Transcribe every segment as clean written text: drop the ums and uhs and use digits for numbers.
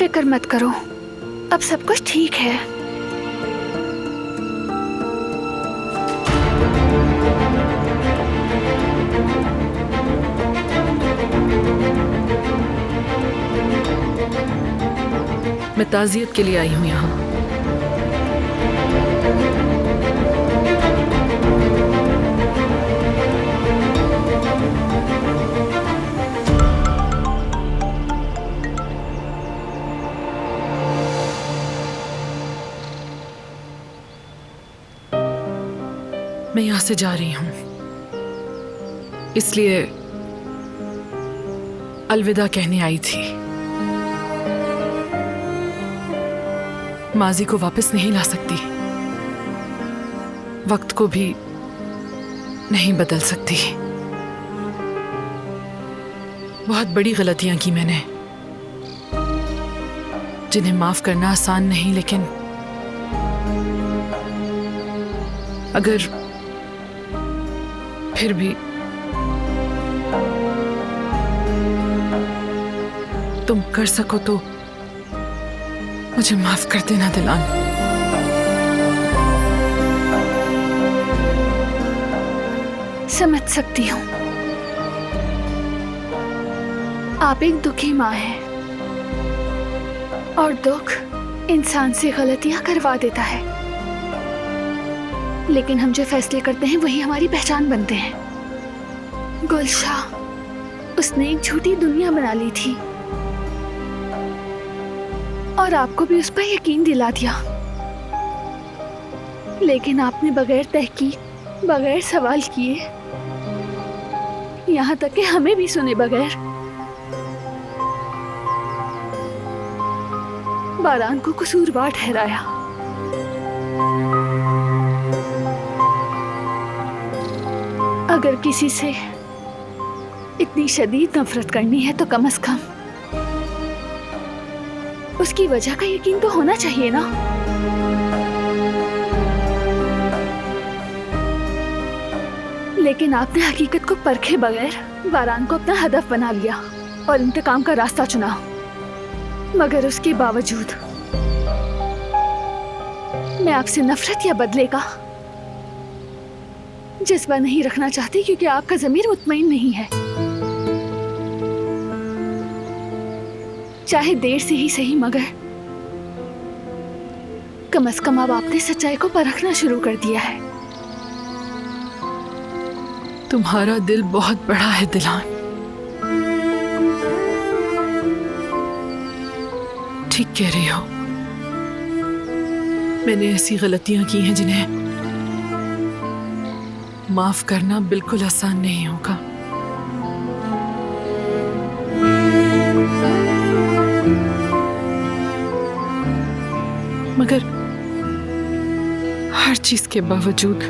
फिक्र मत करो, अब सब कुछ ठीक है। मैं ताज़ियत के लिए आई हूँ यहाँ। मैं यहाँ से जा रही हूँ, इसलिए अलविदा कहने आई थी। माजी को वापस नहीं ला सकती, वक्त को भी नहीं बदल सकती। बहुत बड़ी गलतियां की मैंने, जिन्हें माफ करना आसान नहीं, लेकिन अगर फिर भी तुम कर सको तो मुझे माफ कर देना दिलान। समझ सकती हूँ, आप एक दुखी माँ हैं और दुख इंसान से गलतियां करवा देता है, लेकिन हम जो फैसले करते हैं वही हमारी पहचान बनते हैं। गुलशाह, उसने एक झूठी दुनिया बना ली थी और आपको भी उस पर यकीन दिला दिया, लेकिन आपने बगैर तहकीक, बगैर सवाल किए, यहाँ तक कि हमें भी सुने बगैर बारान को कसूरवार ठहराया। अगर किसी से इतनी शदीद नफरत करनी है तो कम से कम उसकी वजह का यकीन तो होना चाहिए ना। लेकिन आपने हकीकत को परखे बगैर बारान को अपना हदफ बना लिया और इंतकाम का रास्ता चुना। मगर उसके बावजूद मैं आपसे नफरत या बदले का जज्बा नहीं रखना चाहती, क्योंकि आपका ज़मीर मुतमईन नहीं है। चाहे देर से ही सही, मगर कम से कम अब आपने सच्चाई को परखना शुरू कर दिया है। तुम्हारा दिल बहुत बड़ा है दिलान। ठीक कह रही हो, मैंने ऐसी गलतियां की हैं जिन्हें माफ करना बिल्कुल आसान नहीं होगा। मगर हर चीज के बावजूद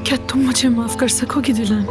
क्या तुम मुझे माफ कर सकोगी दिलान?